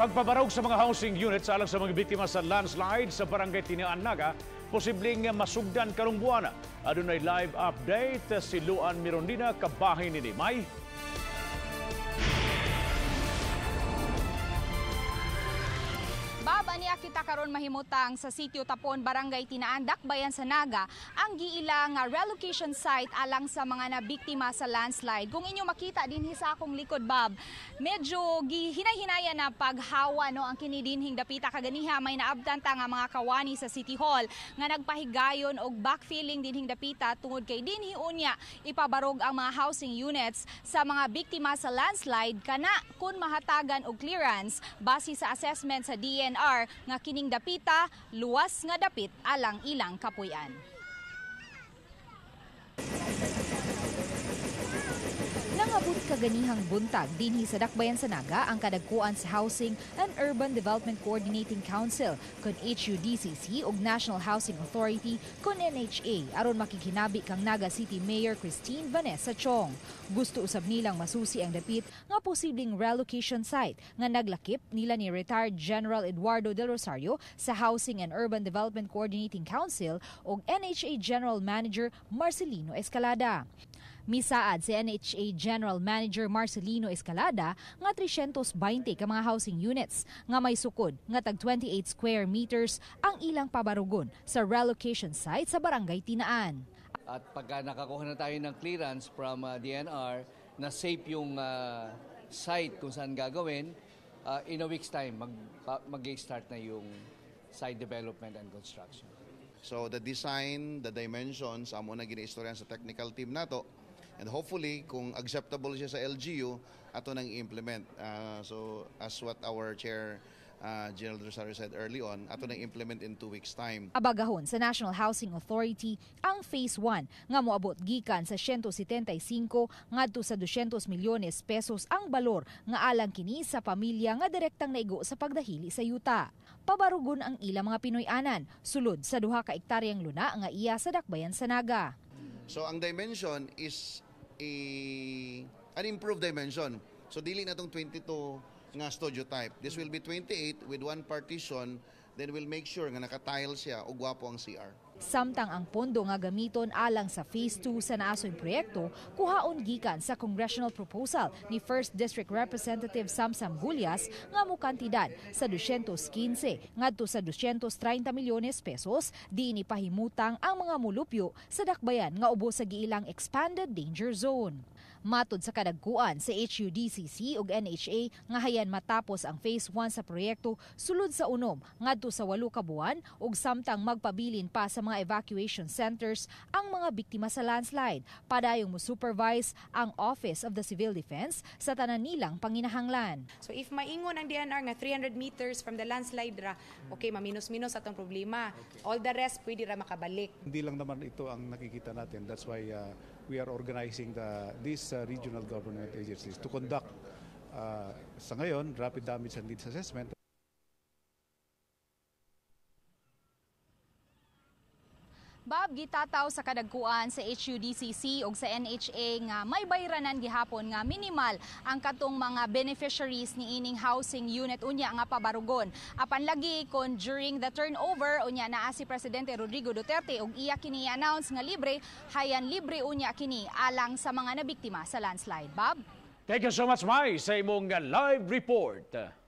Pagpabarog sa mga housing units alang sa mga biktima sa landslide sa barangay Tinian Naga, posibleng masugdan karong buwana. Adunay live update si Luan Mirondina kabahin ni May. Niya kita karon mahimutang sa sitio Tapon, Barangay Tinaan, Dakbayan sa Naga, ang giilang relocation site alang sa mga nabiktima sa landslide. Kung inyo makita din sa akong likod, Bob, medyo hinay-hinaya na paghawa no ang kinidinhing dapita kaganiha may naabdan ta nga mga kawani sa City Hall nga nagpahigayon og backfilling dinhing dapita tungod kay dinhi unya ipabarog ang mga housing units sa mga biktima sa landslide kana kun mahatagan og clearance base sa assessment sa DNR nga kining dapita luwas nga dapit alang ilang kapuy-an. Nangabot kaganihang buntag dinhi sa Dakbayan sa Naga ang kadagkuan sa Housing and Urban Development Coordinating Council kun HUDCC ug National Housing Authority kun NHA aron makikinabi kang Naga City Mayor Christine Vanessa Chong. Gusto usab nilang masusi ang dapit nga posibleng relocation site nga naglakip nila ni retired General Eduardo Del Rosario sa Housing and Urban Development Coordinating Council ug NHA General Manager Marcelino Escalada. Misaad si NHA General Manager Marcelino Escalada nga 320 ka mga housing units nga may sukod nga tag 28 square meters ang ilang pabarugon sa relocation site sa Barangay Tinaan. At pagka nakakuha na tayo ng clearance from DNR na safe yung site kung saan gagawin, in a week's time mag-start na yung site development and construction. So the design, the dimensions, amo na ginaistoryan sa technical team nato. And hopefully, kung acceptable siya sa LGU, ato nang i-implement. So as what our Chair General Rosario said early on, ato nang implement in 2 weeks' time. Abagahon sa National Housing Authority ang Phase 1 nga moabot gikan sa 175 ngadto sa 200 milyones pesos ang balor nga alang kini sa pamilya nga direktang naigo sa pagdahili sa yuta. Pabarugon ang ilang mga Pinoy-anan sulod sa 2 ka ektaryang luna nga iya sa Dakbayan sa Naga. So ang dimension is an improved dimension. So dili na tong 22 nga studio type. This will be 28 with 1 partition. Then we'll make sure nga naka-tile siya o gwapo ang CR. Samtang ang pondo nga gamiton alang sa Phase 2 sa naasoy proyekto, kuhaon gikan sa congressional proposal ni 1st District Representative Samsam Gulyas nga mokantidad sa 215 ngadto sa 230 milyones pesos di inipahimutang ang mga mulupyo sa Dakbayan nga ubos sa giilang expanded danger zone. Matod sa kadagkuan sa HUDCC ug NHA nga hayan matapos ang Phase 1 sa proyekto sulod sa unom ngadto sa 8 ka buwan ug samtang magpabilin pa sa mga evacuation centers ang mga biktima sa landslide. Padayong mo-supervise ang Office of the Civil Defense sa tanan nilang panginahanglan. So if maingon ang DNR nga 300 meters from the landslide ra, okay, maminus-minus atong problema. All the rest pwede ra makabalik. Hindi lang naman ito ang nakikita natin. That's why we are organizing these regional government agencies to conduct sa ngayon rapid damage and needs assessment. Bob, gitataw sa kadagkuan sa HUDCC ug sa NHA nga may bayranan gihapon nga minimal ang katong mga beneficiaries ni ining housing unit unya nga pabarugon. Apan lagi kon during the turnover unya naa si Presidente Rodrigo Duterte ug iya kini announce nga libre, hayan libre unya kini alang sa mga nabiktima sa landslide. Bob? Thank you so much, Mai, sa imong live report.